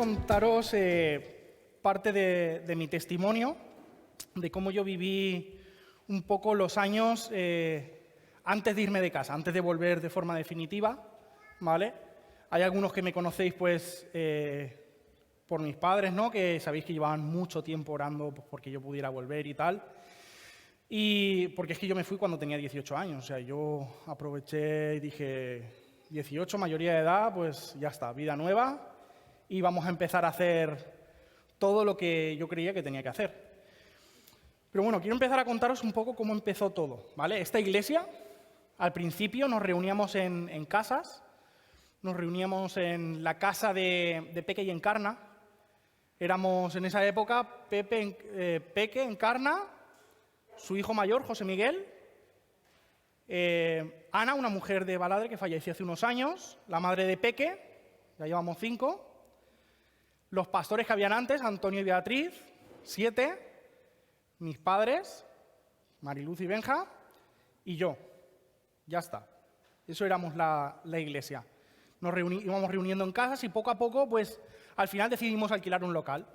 contaros parte de mi testimonio, de cómo yo viví un poco los años antes de irme de casa, antes de volver de forma definitiva, ¿vale? Hay algunos que me conocéis, pues, por mis padres, ¿no? Que sabéis que llevaban mucho tiempo orando pues, porque yo pudiera volver y tal. Y porque es que yo me fui cuando tenía 18 años, o sea, yo aproveché y dije, 18, mayoría de edad, pues ya está, vida nueva y vamos a empezar a hacer todo lo que yo creía que tenía que hacer. Pero bueno, quiero empezar a contaros un poco cómo empezó todo, ¿vale? Esta iglesia, al principio nos reuníamos en casas, nos reuníamos en la casa de Peque y Encarna. Éramos en esa época Peque, Encarna, su hijo mayor, José Miguel, Ana, una mujer de Baladre que falleció hace unos años, la madre de Peque, ya llevamos 5, los pastores que habían antes, Antonio y Beatriz, 7, mis padres, Mariluz y Benja, y yo. Ya está. Eso éramos la iglesia. Nos íbamos reuniendo en casas y poco a poco, pues, al final decidimos alquilar un local.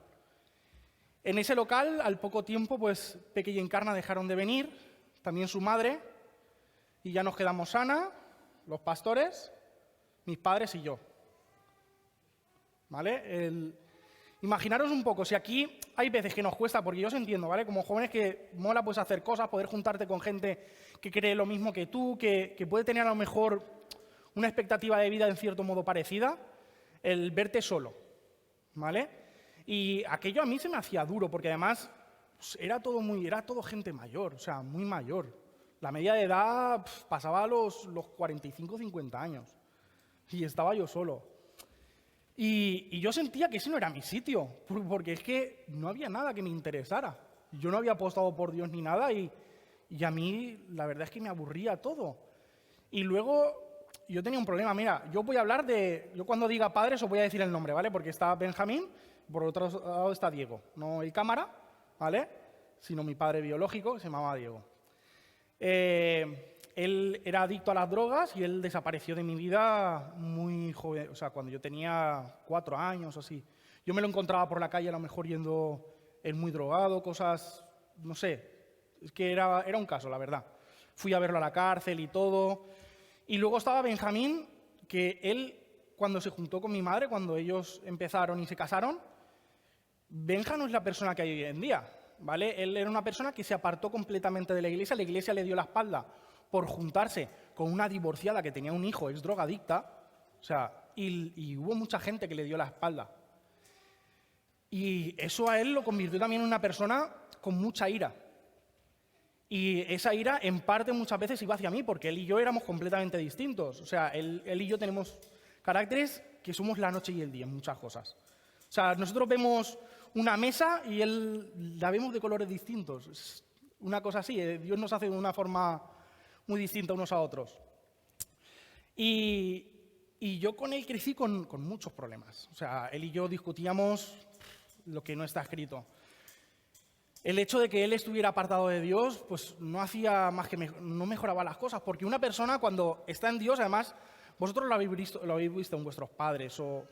En ese local, al poco tiempo, pues, Peque y Encarna dejaron de venir, también su madre, y ya nos quedamos Ana, los pastores, mis padres y yo. ¿Vale? Imaginaros un poco, si aquí hay veces que nos cuesta, porque yo os entiendo, ¿vale? Como jóvenes que mola pues hacer cosas, poder juntarte con gente que cree lo mismo que tú, que puede tener a lo mejor una expectativa de vida en cierto modo parecida, el verte solo, ¿vale? Y aquello a mí se me hacía duro, porque además pues, era todo gente mayor, o sea, muy mayor. La media de edad pasaba a los 45 o 50 años y estaba yo solo. Y yo sentía que ese no era mi sitio, porque es que no había nada que me interesara. Yo no había apostado por Dios ni nada y a mí la verdad es que me aburría todo. Y luego yo tenía un problema. Mira, yo voy a hablar yo cuando diga padres os voy a decir el nombre, ¿vale? Porque está Benjamín, por otro lado está Diego. No el cámara, ¿vale? Sino mi padre biológico, que se llamaba Diego. Él era adicto a las drogas y él desapareció de mi vida muy joven, o sea, cuando yo tenía 4 años o así. Yo me lo encontraba por la calle a lo mejor yendo él muy drogado, cosas, no sé, es que era un caso, la verdad. Fui a verlo a la cárcel y todo. Y luego estaba Benjamín, que él, cuando se juntó con mi madre, cuando ellos empezaron y se casaron, Benja no es la persona que hay hoy en día, ¿vale? Él era una persona que se apartó completamente de la iglesia le dio la espalda por juntarse con una divorciada que tenía un hijo, ex drogadicta, o sea, y hubo mucha gente que le dio la espalda. Y eso a él lo convirtió también en una persona con mucha ira. Y esa ira, en parte, muchas veces iba hacia mí, porque él y yo éramos completamente distintos. O sea, él y yo tenemos caracteres que somos la noche y el día en muchas cosas. O sea, nosotros vemos una mesa y él la vemos de colores distintos. Es una cosa así, Dios nos hace de una forma muy distinta unos a otros. Y yo con él crecí con muchos problemas. O sea, él y yo discutíamos lo que no está escrito. El hecho de que él estuviera apartado de Dios, pues no hacía más que no mejoraba las cosas. Porque una persona cuando está en Dios, además, vosotros lo habéis visto en vuestros padres o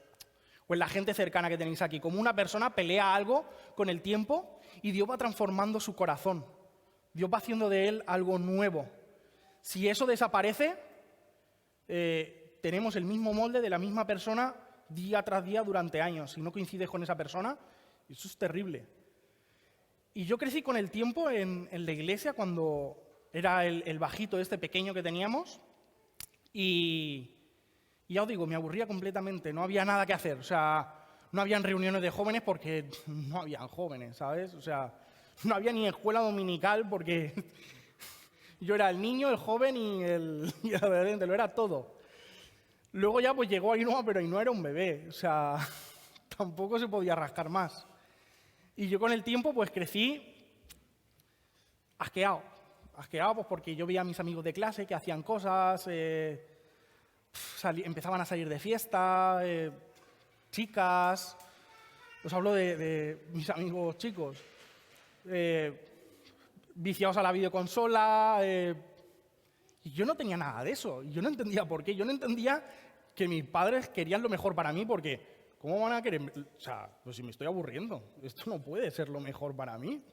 en la gente cercana que tenéis aquí, como una persona pelea algo con el tiempo y Dios va transformando su corazón. Dios va haciendo de él algo nuevo. Si eso desaparece, tenemos el mismo molde de la misma persona día tras día durante años. Si no coincides con esa persona, eso es terrible. Y yo crecí con el tiempo en la iglesia cuando era el bajito este pequeño que teníamos y ya os digo, me aburría completamente, no había nada que hacer. O sea, no habían reuniones de jóvenes porque no habían jóvenes, ¿sabes? O sea, no había ni escuela dominical porque yo era el niño, el joven y el adolescente, lo era todo. Luego ya pues llegó Ainhoa, pero Ainhoa era un bebé, o sea, tampoco se podía rascar más. Y yo con el tiempo pues crecí asqueado pues porque yo veía a mis amigos de clase que hacían cosas, empezaban a salir de fiesta, chicas, os hablo de mis amigos chicos, viciados a la videoconsola, y yo no tenía nada de eso, yo no entendía por qué, yo no entendía que mis padres querían lo mejor para mí porque ¿cómo van a querer? O sea, pues si me estoy aburriendo, esto no puede ser lo mejor para mí.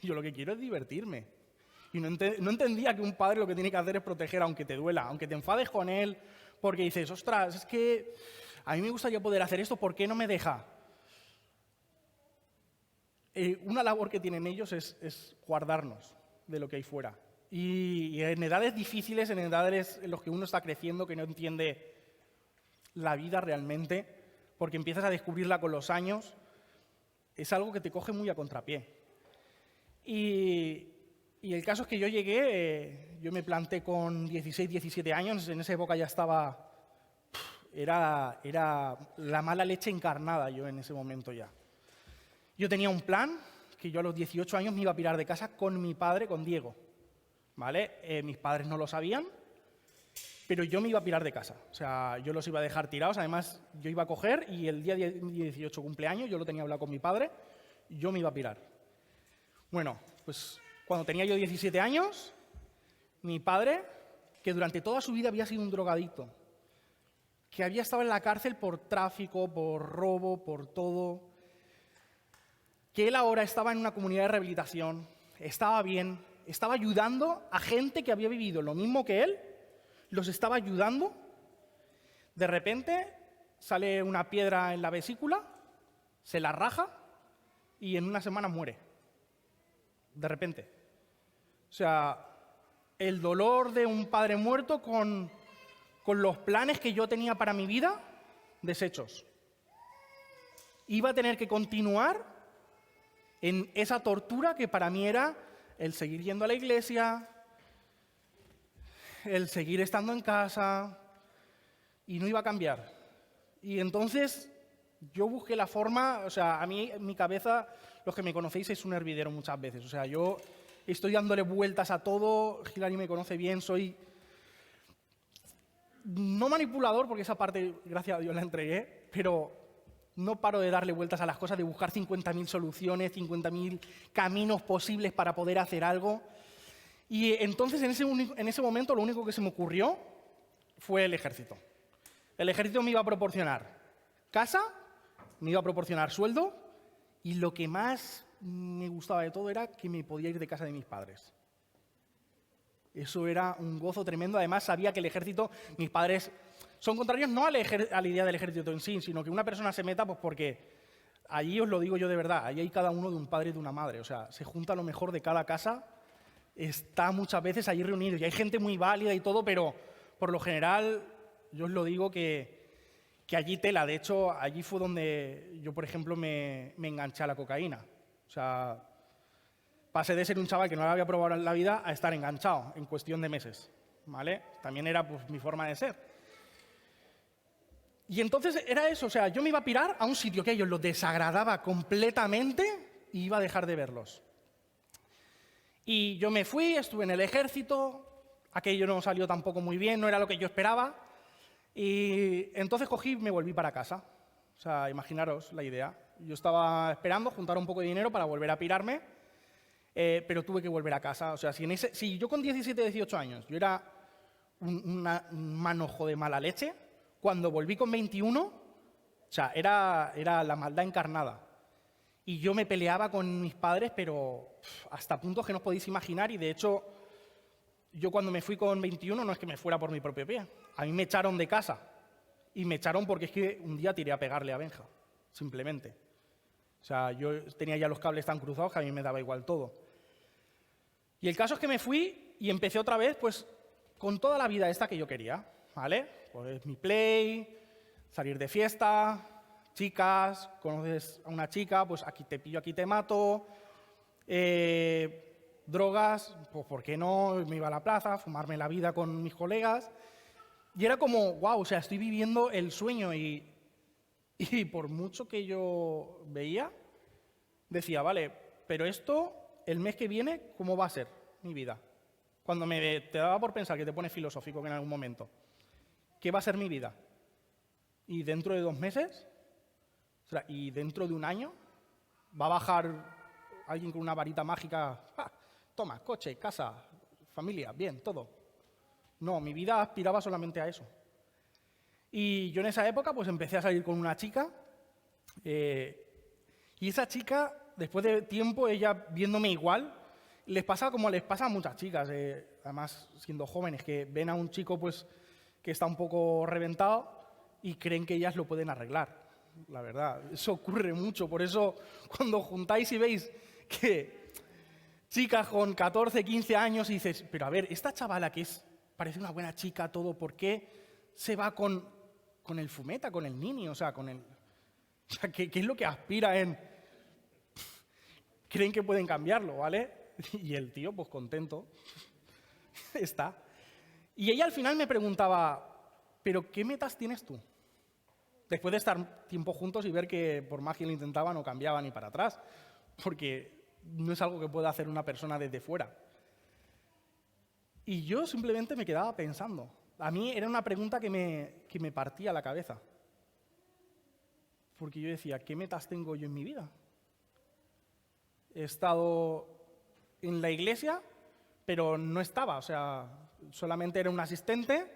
Yo lo que quiero es divertirme. Y no entendía que un padre lo que tiene que hacer es proteger, aunque te duela, aunque te enfades con él, porque dices, ostras, es que a mí me gustaría poder hacer esto, ¿por qué no me deja? Una labor que tienen ellos es guardarnos de lo que hay fuera. Y en edades difíciles, en edades en las que uno está creciendo, que no entiende la vida realmente, porque empiezas a descubrirla con los años, es algo que te coge muy a contrapié. Y el caso es que yo llegué, yo me planté con 16, 17 años, en esa época ya estaba, era la mala leche encarnada yo en ese momento ya. Yo tenía un plan, que yo a los 18 años me iba a pirar de casa con mi padre, con Diego, ¿vale? Mis padres no lo sabían, pero yo me iba a pirar de casa. O sea, yo los iba a dejar tirados, además yo iba a coger y el día 18 cumpleaños, yo lo tenía hablado con mi padre, yo me iba a pirar. Bueno, pues cuando tenía yo 17 años, mi padre, que durante toda su vida había sido un drogadicto, que había estado en la cárcel por tráfico, por robo, por todo, que él ahora estaba en una comunidad de rehabilitación, estaba bien, estaba ayudando a gente que había vivido lo mismo que él, los estaba ayudando. De repente sale una piedra en la vesícula, se la raja y en una semana muere. De repente. O sea, el dolor de un padre muerto con los planes que yo tenía para mi vida, deshechos. Iba a tener que continuar en esa tortura que para mí era el seguir yendo a la iglesia, el seguir estando en casa, y no iba a cambiar. Y entonces yo busqué la forma, o sea, a mí en mi cabeza, los que me conocéis, es un hervidero muchas veces. O sea, yo estoy dándole vueltas a todo, Hilary me conoce bien, soy no manipulador, porque esa parte, gracias a Dios, la entregué, pero no paro de darle vueltas a las cosas, de buscar 50.000 soluciones, 50.000 caminos posibles para poder hacer algo. Y entonces, en ese momento, lo único que se me ocurrió fue el ejército. El ejército me iba a proporcionar casa, me iba a proporcionar sueldo, y lo que más me gustaba de todo era que me podía ir de casa de mis padres. Eso era un gozo tremendo. Además, sabía que el ejército, mis padres son contrarios no a la idea del ejército en sí, sino que una persona se meta, pues porque allí, os lo digo yo de verdad, allí hay cada uno de un padre y de una madre. O sea, se junta lo mejor de cada casa, está muchas veces allí reunido. Y hay gente muy válida y todo, pero por lo general, yo os lo digo que allí tela. De hecho, allí fue donde yo, por ejemplo, me enganché a la cocaína. O sea, pasé de ser un chaval que no la había probado en la vida a estar enganchado en cuestión de meses, ¿vale? También era pues mi forma de ser. Y entonces era eso, o sea, yo me iba a pirar a un sitio que a ellos los desagradaba completamente y iba a dejar de verlos. Y yo me fui, estuve en el ejército, aquello no salió tampoco muy bien, no era lo que yo esperaba, y entonces cogí y me volví para casa. O sea, imaginaros la idea. Yo estaba esperando juntar un poco de dinero para volver a pirarme, pero tuve que volver a casa. O sea, si yo con 17, 18 años yo era un manojo de mala leche, cuando volví con 21, o sea, era la maldad encarnada. Y yo me peleaba con mis padres, pero hasta puntos que no os podéis imaginar. Y de hecho, yo cuando me fui con 21 no es que me fuera por mi propio pie. A mí me echaron de casa. Y me echaron porque es que un día tiré a pegarle a Benja, simplemente. O sea, yo tenía ya los cables tan cruzados que a mí me daba igual todo. Y el caso es que me fui y empecé otra vez, pues, con toda la vida esta que yo quería, ¿vale? Pues mi play, salir de fiesta, chicas, conoces a una chica, pues aquí te pillo, aquí te mato, drogas, pues ¿por qué no? Me iba a la plaza, fumarme la vida con mis colegas, y era como, wow, o sea, estoy viviendo el sueño, y por mucho que yo veía, decía, vale, pero esto, el mes que viene, ¿cómo va a ser mi vida? Cuando te daba por pensar que te pones filosófico en algún momento, ¿qué va a ser mi vida? ¿Y dentro de 2 meses? O sea, ¿y dentro de 1 año? ¿Va a bajar alguien con una varita mágica? ¡Ah! Toma, coche, casa, familia, bien, todo. No, mi vida aspiraba solamente a eso. Y yo en esa época pues empecé a salir con una chica Y esa chica, después de tiempo, ella viéndome igual, les pasa como les pasa a muchas chicas, además siendo jóvenes, que ven a un chico pues, que está un poco reventado y creen que ellas lo pueden arreglar. La verdad, eso ocurre mucho. Por eso, cuando juntáis y veis que chicas con 14, 15 años y dices, pero a ver, esta chavala que parece una buena chica, todo, ¿por qué se va con el fumeta, con el nini? O sea, ¿qué es lo que aspira en...? Creen que pueden cambiarlo, ¿vale? Y el tío, pues contento, está. Y ella al final me preguntaba, ¿pero qué metas tienes tú? Después de estar tiempo juntos y ver que por más que lo intentaba no cambiaba ni para atrás, porque no es algo que pueda hacer una persona desde fuera. Y yo simplemente me quedaba pensando. A mí era una pregunta que me partía la cabeza. Porque yo decía, ¿qué metas tengo yo en mi vida? He estado en la iglesia, pero no estaba, o sea, solamente era un asistente.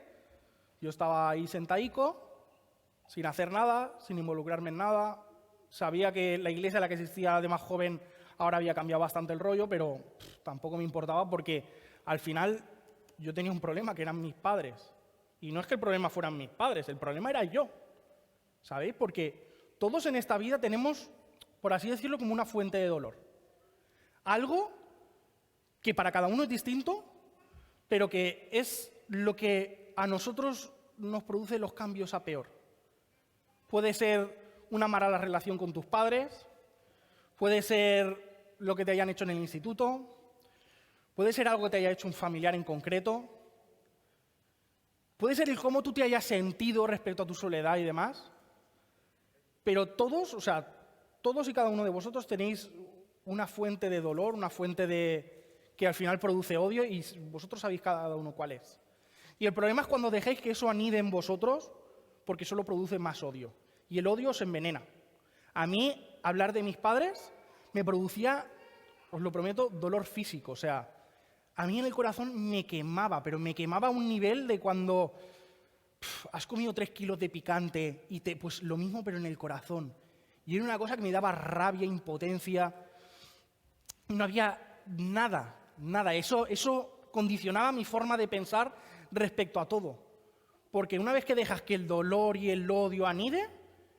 Yo estaba ahí sentadico, sin hacer nada, sin involucrarme en nada. Sabía que la iglesia en la que existía de más joven ahora había cambiado bastante el rollo, pero tampoco me importaba porque al final yo tenía un problema, que eran mis padres. Y no es que el problema fueran mis padres, el problema era yo. ¿Sabéis? Porque todos en esta vida tenemos, por así decirlo, como una fuente de dolor. Algo que para cada uno es distinto, pero que es lo que a nosotros nos produce los cambios a peor. Puede ser una mala relación con tus padres, puede ser lo que te hayan hecho en el instituto, puede ser algo que te haya hecho un familiar en concreto, puede ser el cómo tú te hayas sentido respecto a tu soledad y demás, pero todos y cada uno de vosotros tenéis una fuente de dolor, una fuente que al final produce odio y vosotros sabéis cada uno cuál es. Y el problema es cuando dejéis que eso anide en vosotros porque solo produce más odio. Y el odio os envenena. A mí, hablar de mis padres me producía, os lo prometo, dolor físico. O sea, a mí en el corazón me quemaba, pero me quemaba a un nivel de cuando has comido 3 kilos de picante y pues lo mismo pero en el corazón. Y era una cosa que me daba rabia, impotencia. No había nada. Eso condicionaba mi forma de pensar respecto a todo. Porque una vez que dejas que el dolor y el odio anide,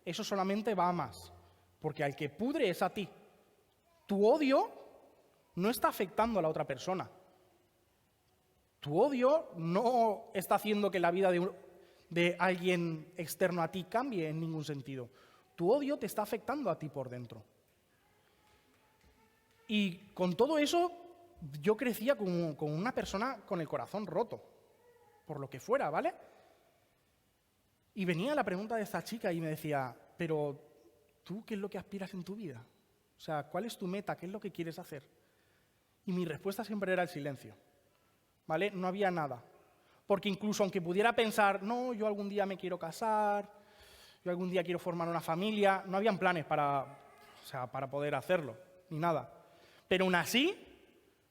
eso solamente va a más. Porque al que pudre es a ti. Tu odio no está afectando a la otra persona. Tu odio no está haciendo que la vida de alguien externo a ti cambie en ningún sentido. Tu odio te está afectando a ti por dentro. Y con todo eso, yo crecía como una persona con el corazón roto, por lo que fuera, ¿vale? Y venía la pregunta de esta chica y me decía, pero ¿tú qué es lo que aspiras en tu vida? O sea, ¿cuál es tu meta? ¿Qué es lo que quieres hacer? Y mi respuesta siempre era el silencio, ¿vale? No había nada. Porque incluso aunque pudiera pensar, no, yo algún día me quiero casar, yo algún día quiero formar una familia, no habían planes para poder hacerlo, ni nada. Pero aún así,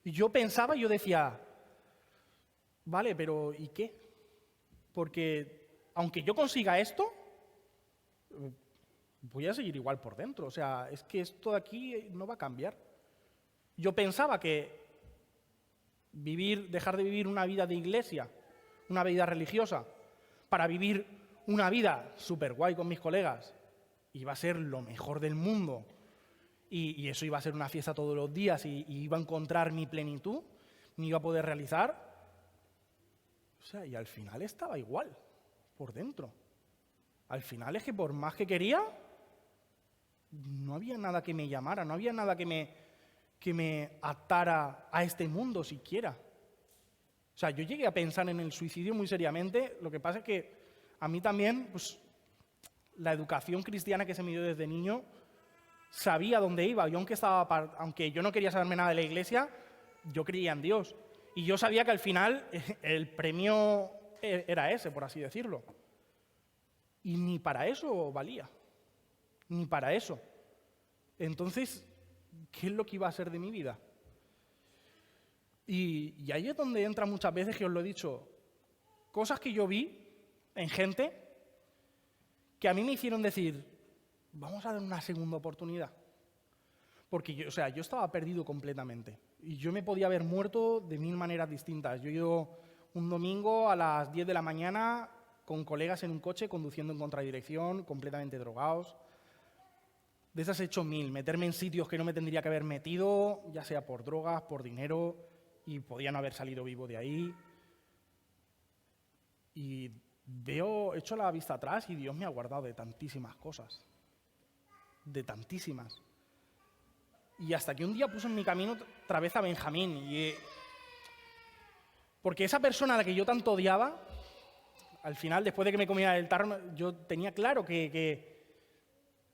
yo pensaba y yo decía, vale, pero ¿y qué? Porque aunque yo consiga esto, voy a seguir igual por dentro. O sea, es que esto de aquí no va a cambiar. Yo pensaba que dejar de vivir una vida de iglesia, una vida religiosa, para vivir una vida súper guay con mis colegas, iba a ser lo mejor del mundo. Y eso iba a ser una fiesta todos los días y iba a encontrar mi plenitud, me iba a poder realizar. O sea, y al final estaba igual, por dentro. Al final es que por más que quería, no había nada que me llamara, no había nada que me atara a este mundo siquiera. O sea, yo llegué a pensar en el suicidio muy seriamente, lo que pasa es que a mí también, pues, la educación cristiana que se me dio desde niño, sabía dónde iba. Yo aunque yo no quería saberme nada de la iglesia, yo creía en Dios. Y yo sabía que al final el premio era ese, por así decirlo. Y ni para eso valía. Ni para eso. Entonces, ¿qué es lo que iba a ser de mi vida? Y ahí es donde entra muchas veces, que os lo he dicho, cosas que yo vi en gente que a mí me hicieron decir, vamos a dar una segunda oportunidad. Porque yo estaba perdido completamente. Y yo me podía haber muerto de 1000 maneras distintas. Yo he ido un domingo a las 10 de la mañana con colegas en un coche conduciendo en contradirección, completamente drogados. De esas he hecho 1000. Meterme en sitios que no me tendría que haber metido, ya sea por drogas, por dinero, y podía no haber salido vivo de ahí. Y echo la vista atrás y Dios me ha guardado de tantísimas cosas. De tantísimas. Y hasta que un día puso en mi camino otra vez a Benjamín. Porque esa persona a la que yo tanto odiaba, al final, después de que me comiera el tarro, yo tenía claro que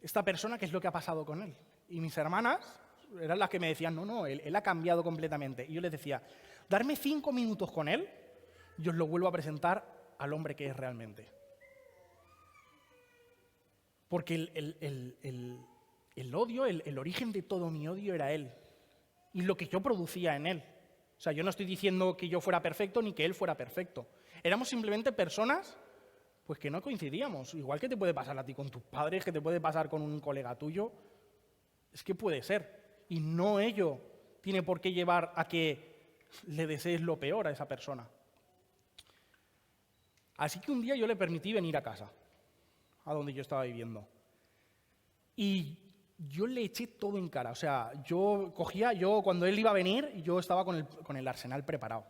esta persona, ¿qué es lo que ha pasado con él? Y mis hermanas eran las que me decían, no, él ha cambiado completamente. Y yo les decía, darme 5 minutos con él, y os lo vuelvo a presentar al hombre que es realmente. Porque el odio, el origen de todo mi odio era él. Y lo que yo producía en él. O sea, yo no estoy diciendo que yo fuera perfecto ni que él fuera perfecto. Éramos simplemente personas pues que no coincidíamos. Igual que te puede pasar a ti con tus padres, que te puede pasar con un colega tuyo. Es que puede ser. Y no ello tiene por qué llevar a que le desees lo peor a esa persona. Así que un día yo le permití venir a casa, a donde yo estaba viviendo. Y yo le eché todo en cara. O sea, cuando él iba a venir, yo estaba con el arsenal preparado.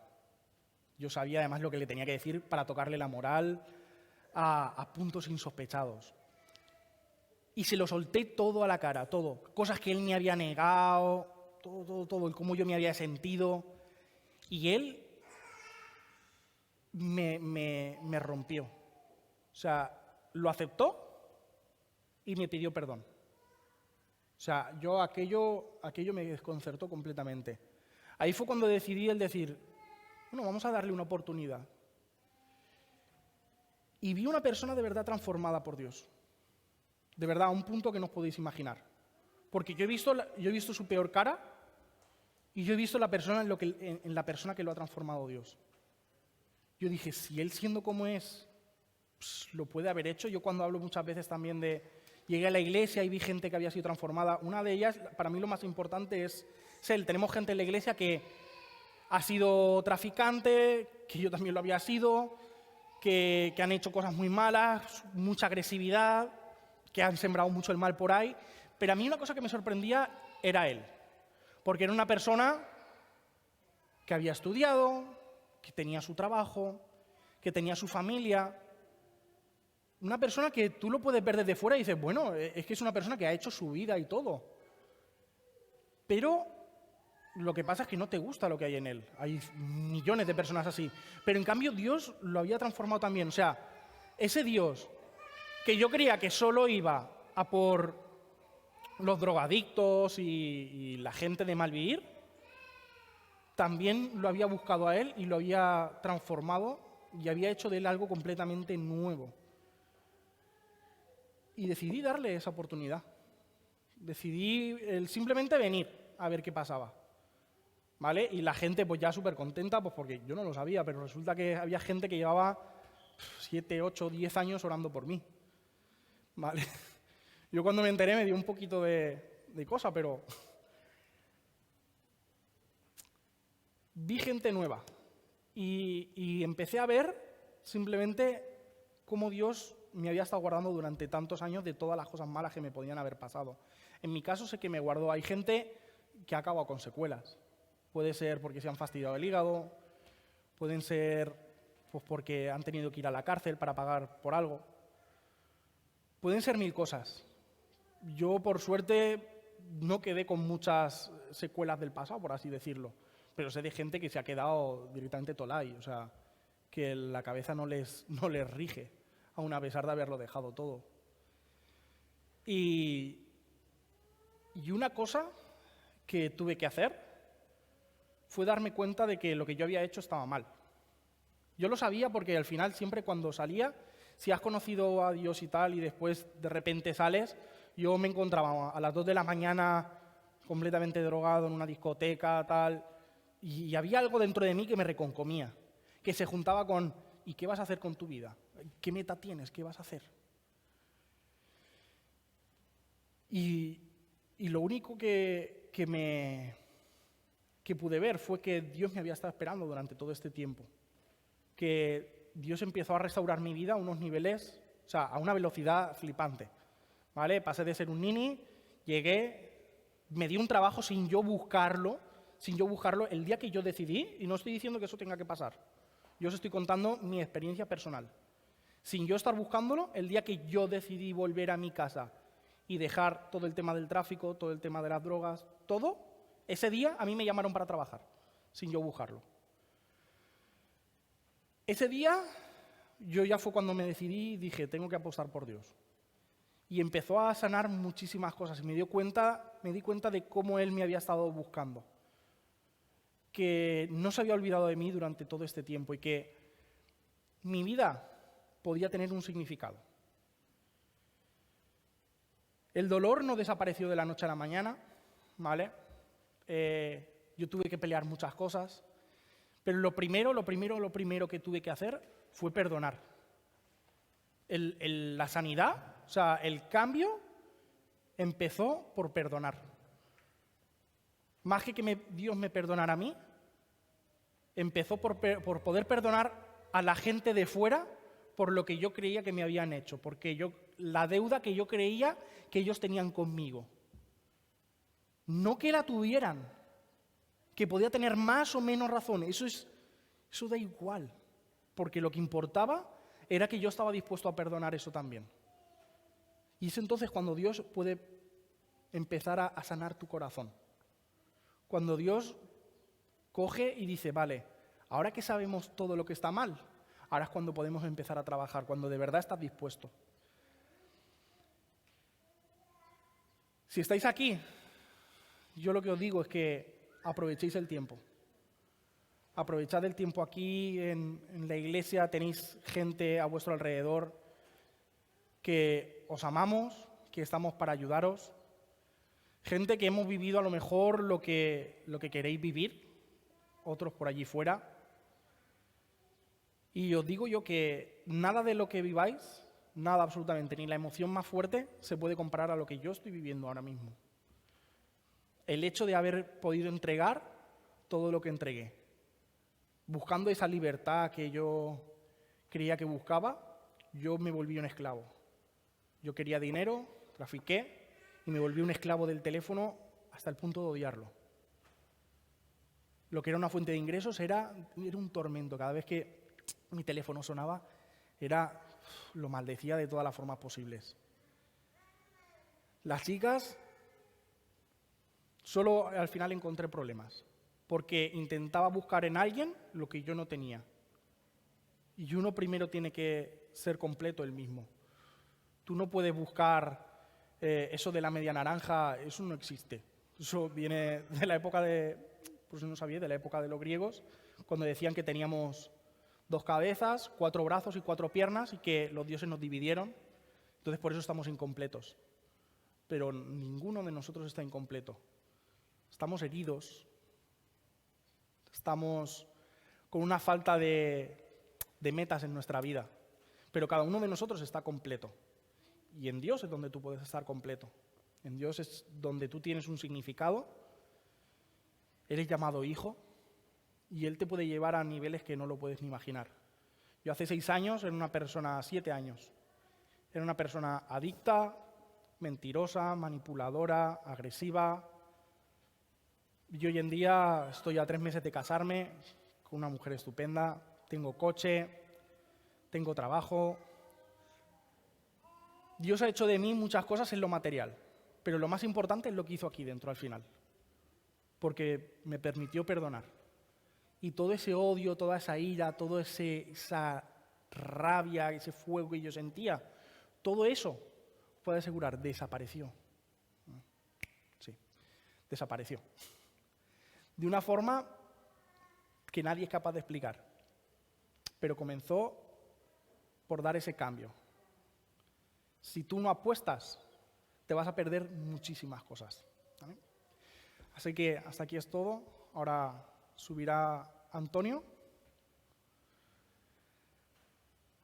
Yo sabía además lo que le tenía que decir para tocarle la moral a puntos insospechados. Y se lo solté todo a la cara, todo. Cosas que él me había negado, todo, el cómo yo me había sentido. Y él me rompió. O sea, lo aceptó y me pidió perdón. O sea, aquello me desconcertó completamente. Ahí fue cuando decidí el decir, bueno, vamos a darle una oportunidad. Y vi una persona de verdad transformada por Dios. De verdad, a un punto que no os podéis imaginar. Porque yo he visto su peor cara y yo he visto en la persona que lo ha transformado Dios. Yo dije, si él siendo como es, lo puede haber hecho. Yo cuando hablo muchas veces también llegué a la iglesia y vi gente que había sido transformada. Una de ellas, para mí lo más importante es él. Tenemos gente en la iglesia que ha sido traficante, que yo también lo había sido, que han hecho cosas muy malas, mucha agresividad, que han sembrado mucho el mal por ahí. Pero a mí una cosa que me sorprendía era él. Porque era una persona que había estudiado, que tenía su trabajo, que tenía su familia. Una persona que tú lo puedes ver desde fuera y dices, bueno, es que es una persona que ha hecho su vida y todo. Pero lo que pasa es que no te gusta lo que hay en él. Hay millones de personas así. Pero en cambio Dios lo había transformado también. O sea, ese Dios que yo creía que solo iba a por los drogadictos y la gente de mal vivir, también lo había buscado a él y lo había transformado y había hecho de él algo completamente nuevo. Y decidí darle esa oportunidad. Decidí simplemente venir a ver qué pasaba. ¿Vale? Y la gente pues ya súper contenta, pues porque yo no lo sabía, pero resulta que había gente que llevaba 7, 8, 10 años orando por mí. ¿Vale? Yo cuando me enteré me dio un poquito de cosa, pero vi gente nueva y empecé a ver simplemente cómo Dios me había estado guardando durante tantos años de todas las cosas malas que me podían haber pasado. En mi caso sé que me guardó. Hay gente que ha acabado con secuelas. Puede ser porque se han fastidiado el hígado, pueden ser pues, porque han tenido que ir a la cárcel para pagar por algo. Pueden ser 1000 cosas. Yo, por suerte, no quedé con muchas secuelas del pasado, por así decirlo. Pero sé de gente que se ha quedado directamente tolai, o sea, que la cabeza no les rige, aun a pesar de haberlo dejado todo. Y una cosa que tuve que hacer fue darme cuenta de que lo que yo había hecho estaba mal. Yo lo sabía porque al final siempre cuando salía, si has conocido a Dios y tal y después de repente sales, yo me encontraba a las 2 de la mañana completamente drogado en una discoteca, tal, y había algo dentro de mí que me reconcomía, que se juntaba con ¿y qué vas a hacer con tu vida? ¿Qué meta tienes? ¿Qué vas a hacer? Y lo único que pude ver fue que Dios me había estado esperando durante todo este tiempo. Que Dios empezó a restaurar mi vida a unos niveles, o sea, a una velocidad flipante. ¿Vale? Pasé de ser un nini, llegué, me di un trabajo sin yo buscarlo el día que yo decidí, y no estoy diciendo que eso tenga que pasar. Yo os estoy contando mi experiencia personal. Sin yo estar buscándolo, el día que yo decidí volver a mi casa y dejar todo el tema del tráfico, todo el tema de las drogas, todo, ese día a mí me llamaron para trabajar, sin yo buscarlo. Ese día yo ya fue cuando me decidí y dije, tengo que apostar por Dios. Y empezó a sanar muchísimas cosas y me di cuenta de cómo Él me había estado buscando. Que no se había olvidado de mí durante todo este tiempo y que mi vida podía tener un significado. El dolor no desapareció de la noche a la mañana, ¿vale? Yo tuve que pelear muchas cosas, pero lo primero que tuve que hacer fue perdonar. La sanidad, o sea, el cambio empezó por perdonar. Más que Dios me perdonara a mí, empezó por poder perdonar a la gente de fuera por lo que yo creía que me habían hecho, porque la deuda que yo creía que ellos tenían conmigo. No que la tuvieran, que podía tener más o menos razón, eso da igual, porque lo que importaba era que yo estaba dispuesto a perdonar eso también. Y es entonces cuando Dios puede empezar a sanar tu corazón. Cuando Dios coge y dice, vale, ahora que sabemos todo lo que está mal, ahora es cuando podemos empezar a trabajar, cuando de verdad estás dispuesto. Si estáis aquí, yo lo que os digo es que aprovechéis el tiempo. Aprovechad el tiempo aquí en la iglesia, tenéis gente a vuestro alrededor que os amamos, que estamos para ayudaros. Gente que hemos vivido a lo mejor lo que queréis vivir, otros por allí fuera. Y os digo yo que nada de lo que viváis, nada absolutamente, ni la emoción más fuerte se puede comparar a lo que yo estoy viviendo ahora mismo. El hecho de haber podido entregar todo lo que entregué, buscando esa libertad que yo creía que buscaba, yo me volví un esclavo. Yo quería dinero, trafiqué y me volví un esclavo del teléfono hasta el punto de odiarlo. Lo que era una fuente de ingresos era un tormento. Cada vez que mi teléfono sonaba, lo maldecía de todas las formas posibles. Las chicas, solo al final encontré problemas, porque intentaba buscar en alguien lo que yo no tenía. Y uno primero tiene que ser completo él mismo. Tú no puedes buscar eso de la media naranja, eso no existe. Eso viene de la época por si no sabía, de la época de los griegos, cuando decían que teníamos 2 cabezas, 4 brazos y 4 piernas y que los dioses nos dividieron. Entonces por eso estamos incompletos. Pero ninguno de nosotros está incompleto. Estamos heridos. Estamos con una falta de metas en nuestra vida. Pero cada uno de nosotros está completo. Y en Dios es donde tú puedes estar completo. En Dios es donde tú tienes un significado. Eres llamado hijo y Él te puede llevar a niveles que no lo puedes ni imaginar. Yo hace 6 años era una persona, 7 años, era una persona adicta, mentirosa, manipuladora, agresiva. Y hoy en día estoy a 3 meses de casarme con una mujer estupenda, tengo coche, tengo trabajo. Dios ha hecho de mí muchas cosas en lo material, pero lo más importante es lo que hizo aquí dentro al final. Porque me permitió perdonar. Y todo ese odio, toda esa ira, toda esa rabia, ese fuego que yo sentía, todo eso, puedo asegurar, desapareció. Sí, desapareció. De una forma que nadie es capaz de explicar. Pero comenzó por dar ese cambio. Si tú no apuestas, te vas a perder muchísimas cosas. ¿Vale? Así que hasta aquí es todo. Ahora subirá Antonio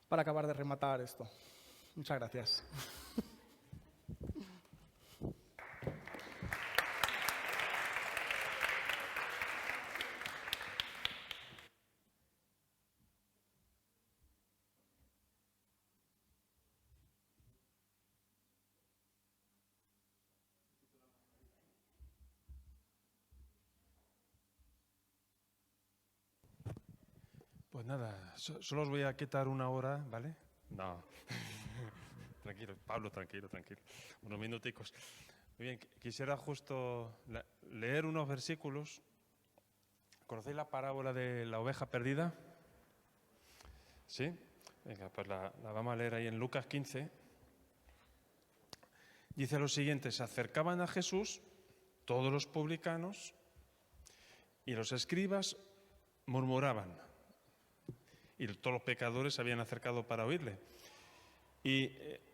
para acabar de rematar esto. Muchas gracias. Pues nada, solo os voy a quitar una hora, ¿vale? No, tranquilo, Pablo, tranquilo. Unos minuticos. Muy bien, quisiera justo leer unos versículos. ¿Conocéis la parábola de la oveja perdida? ¿Sí? Venga, pues la vamos a leer ahí en Lucas 15. Dice lo siguiente: se acercaban a Jesús todos los publicanos y los escribas murmuraban. Y todos los pecadores se habían acercado para oírle. Y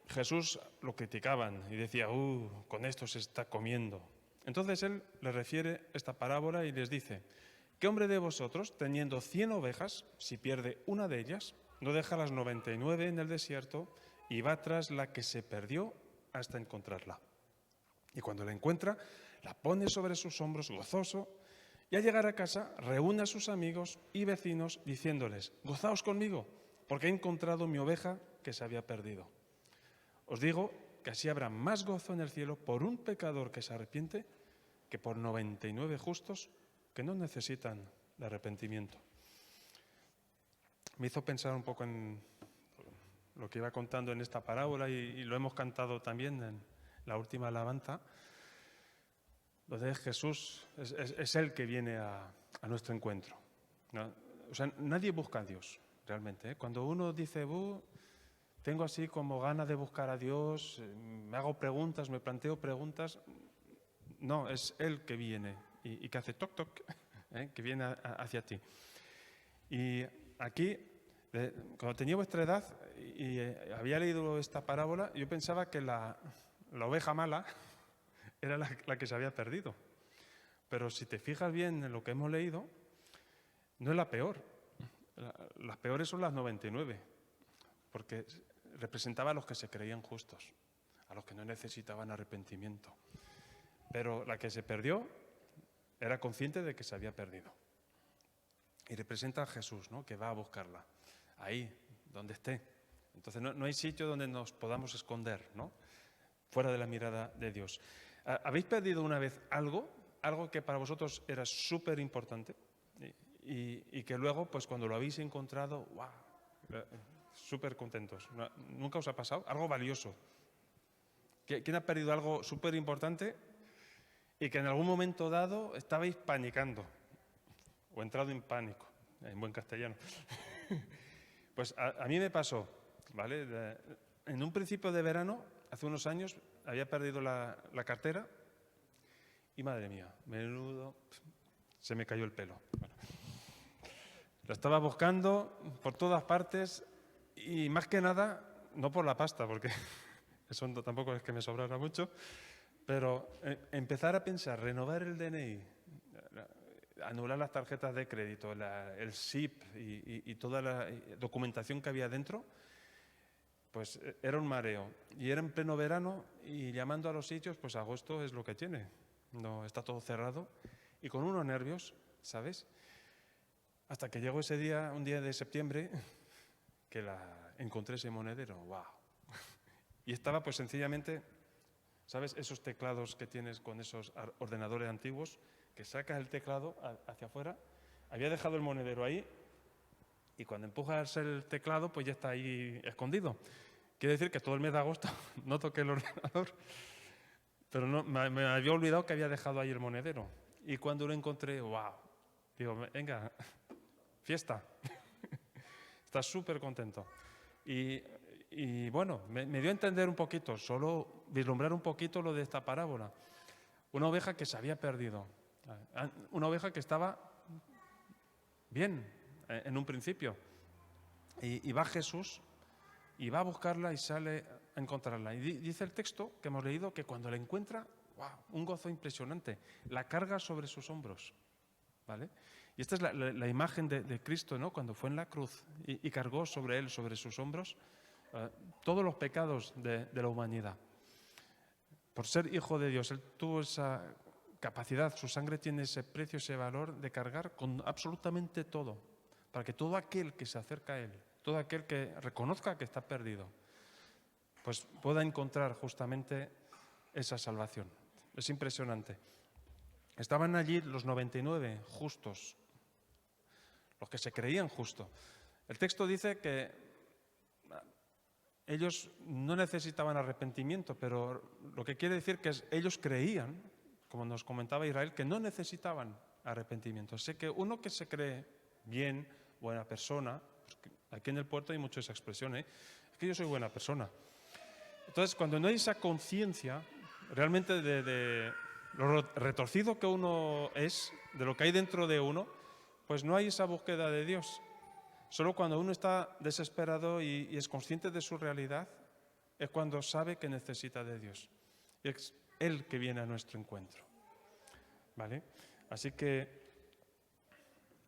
Jesús lo criticaban y decía, con esto se está comiendo. Entonces él les refiere esta parábola y les dice, ¿qué hombre de vosotros, teniendo 100 ovejas, si pierde una de ellas, no deja las 99 en el desierto y va tras la que se perdió hasta encontrarla? Y cuando la encuentra, la pone sobre sus hombros gozoso, y al llegar a casa reúne a sus amigos y vecinos diciéndoles, gozaos conmigo, porque he encontrado mi oveja que se había perdido. Os digo que así habrá más gozo en el cielo por un pecador que se arrepiente que por 99 justos que no necesitan de arrepentimiento. Me hizo pensar un poco en lo que iba contando en esta parábola y lo hemos cantado también en la última alabanza. Lo de Jesús es Él que viene a nuestro encuentro, ¿no? O sea, nadie busca a Dios, realmente, ¿eh? Cuando uno dice, tengo así como ganas de buscar a Dios, me hago preguntas, me planteo preguntas, no, es Él que viene y que hace toc, toc, que viene hacia ti. Y aquí, cuando tenía vuestra edad y había leído esta parábola, yo pensaba que la oveja mala era la que se había perdido. Pero si te fijas bien en lo que hemos leído, no es la peor. Las peores son las 99, porque representaba a los que se creían justos, a los que no necesitaban arrepentimiento. Pero la que se perdió era consciente de que se había perdido. Y representa a Jesús, ¿no? Que va a buscarla, ahí, donde esté. Entonces no hay sitio donde nos podamos esconder, ¿no? Fuera de la mirada de Dios. ¿Habéis perdido una vez algo que para vosotros era súper importante y que luego, pues cuando lo habéis encontrado, ¡wow!, súper contentos? ¿Nunca os ha pasado? Algo valioso. ¿Quién ha perdido algo súper importante y que en algún momento dado estabais panicando o entrado en pánico, en buen castellano? Pues a mí me pasó, ¿vale? En un principio de verano, hace unos años, había perdido la cartera y, madre mía, menudo, se me cayó el pelo. Bueno, la estaba buscando por todas partes y más que nada, no por la pasta, porque eso tampoco es que me sobrara mucho, pero empezar a pensar, renovar el DNI, anular las tarjetas de crédito, el SIP y toda la documentación que había dentro, pues era un mareo. Y era en pleno verano y llamando a los sitios, pues agosto es lo que tiene. No, está todo cerrado y con unos nervios, ¿sabes? Hasta que llegó ese día, un día de septiembre, que encontré ese monedero. ¡Wow! Y estaba pues sencillamente, ¿sabes? Esos teclados que tienes con esos ordenadores antiguos, que sacas el teclado hacia afuera. Había dejado el monedero ahí y cuando empujas el teclado, pues ya está ahí escondido. Quiere decir que todo el mes de agosto no toqué el ordenador, pero no, me había olvidado que había dejado ahí el monedero. Y cuando lo encontré, ¡wow! Digo, venga, fiesta. Estás súper contento. Y bueno, me dio a entender un poquito, solo vislumbrar un poquito lo de esta parábola. Una oveja que se había perdido. Una oveja que estaba bien en un principio. Y va Jesús y va a buscarla y sale a encontrarla. Y dice el texto que hemos leído que cuando la encuentra, ¡wow!, un gozo impresionante. La carga sobre sus hombros, ¿vale? Y esta es la imagen de Cristo, ¿no? Cuando fue en la cruz y cargó sobre él, sobre sus hombros, todos los pecados de la humanidad. Por ser hijo de Dios, él tuvo esa capacidad, su sangre tiene ese precio, ese valor de cargar con absolutamente todo, para que todo aquel que se acerca a él, todo aquel que reconozca que está perdido, pues pueda encontrar justamente esa salvación. Es impresionante. Estaban allí los 99 justos, los que se creían justos. El texto dice que ellos no necesitaban arrepentimiento, pero lo que quiere decir que ellos creían, como nos comentaba Israel, que no necesitaban arrepentimiento. Sé que uno que se cree bien, buena persona, aquí en el puerto hay mucho esa expresión, es que yo soy buena persona. Entonces, cuando no hay esa conciencia realmente de lo retorcido que uno es, de lo que hay dentro de uno, pues no hay esa búsqueda de Dios. Solo cuando uno está desesperado y es consciente de su realidad, es cuando sabe que necesita de Dios. Y es Él que viene a nuestro encuentro. ¿Vale? Así que,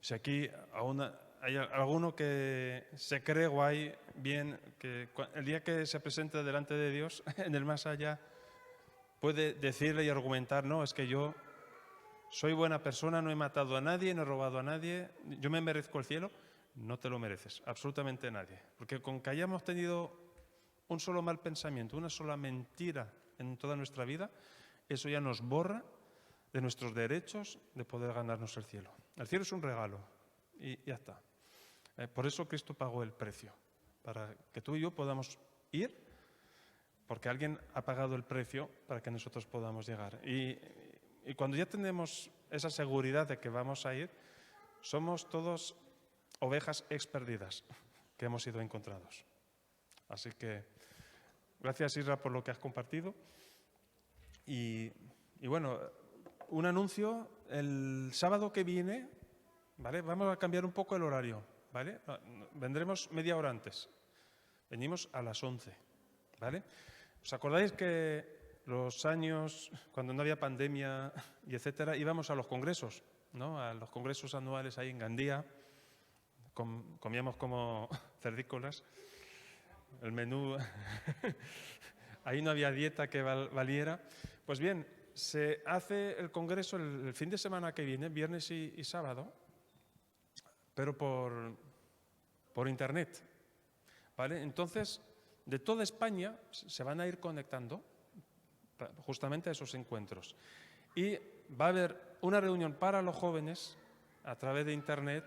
si aquí aún hay alguno que se cree guay, bien, que el día que se presente delante de Dios, en el más allá, puede decirle y argumentar, no, es que yo soy buena persona, no he matado a nadie, no he robado a nadie, yo me merezco el cielo. No te lo mereces, absolutamente nadie. Porque con que hayamos tenido un solo mal pensamiento, una sola mentira en toda nuestra vida, eso ya nos borra de nuestros derechos de poder ganarnos el cielo. El cielo es un regalo y ya está. Por eso Cristo pagó el precio, para que tú y yo podamos ir, porque alguien ha pagado el precio para que nosotros podamos llegar. Y cuando ya tenemos esa seguridad de que vamos a ir, somos todos ovejas experdidas que hemos sido encontrados. Así que gracias, Isra, por lo que has compartido. Y bueno, un anuncio, el sábado que viene, ¿vale? Vamos a cambiar un poco el horario, ¿vale? Vendremos media hora antes. Venimos a las 11, ¿vale? ¿Os acordáis que los años, cuando no había pandemia y etcétera, íbamos a los congresos, ¿no? A los congresos anuales ahí en Gandía. Comíamos como cerdícolas, el menú, ahí no había dieta que valiera. Pues bien, se hace el congreso el fin de semana que viene, viernes y sábado, pero por internet, ¿vale? Entonces, de toda España se van a ir conectando justamente a esos encuentros. Y va a haber una reunión para los jóvenes a través de internet,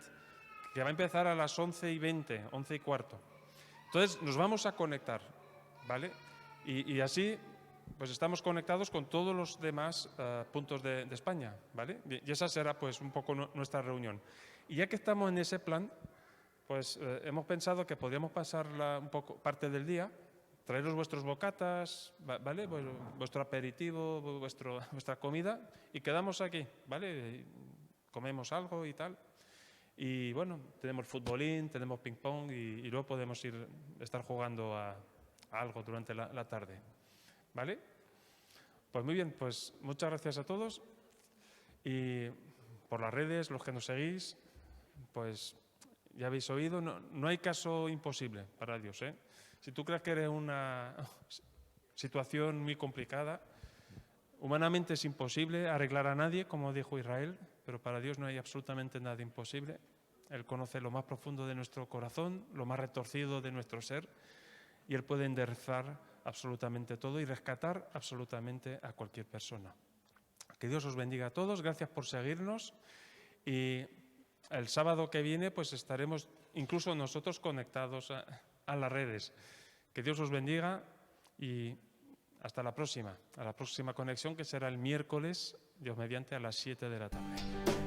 que va a empezar a las 11:20, 11:15. Entonces nos vamos a conectar, ¿vale? Y así pues estamos conectados con todos los demás puntos de España, ¿vale? Y esa será pues un poco nuestra reunión. Y ya que estamos en ese plan, pues hemos pensado que podríamos pasar un poco parte del día, traeros vuestros bocatas, ¿vale? Vuestro aperitivo, vuestra comida, y quedamos aquí, ¿vale? Y comemos algo y tal. Y bueno, tenemos futbolín, tenemos ping-pong y luego podemos estar jugando a algo durante la tarde. ¿Vale? Pues muy bien, pues muchas gracias a todos. Y por las redes, los que nos seguís, pues ya habéis oído, no hay caso imposible para Dios, ¿eh? Si tú crees que eres una situación muy complicada, humanamente es imposible arreglar a nadie, como dijo Israel, pero para Dios no hay absolutamente nada imposible. Él conoce lo más profundo de nuestro corazón, lo más retorcido de nuestro ser, y Él puede enderezar absolutamente todo y rescatar absolutamente a cualquier persona. Que Dios os bendiga a todos, gracias por seguirnos, y el sábado que viene pues estaremos incluso nosotros conectados a las redes. Que Dios os bendiga y hasta la próxima conexión, que será el miércoles, Dios mediante, a las 7 de la tarde.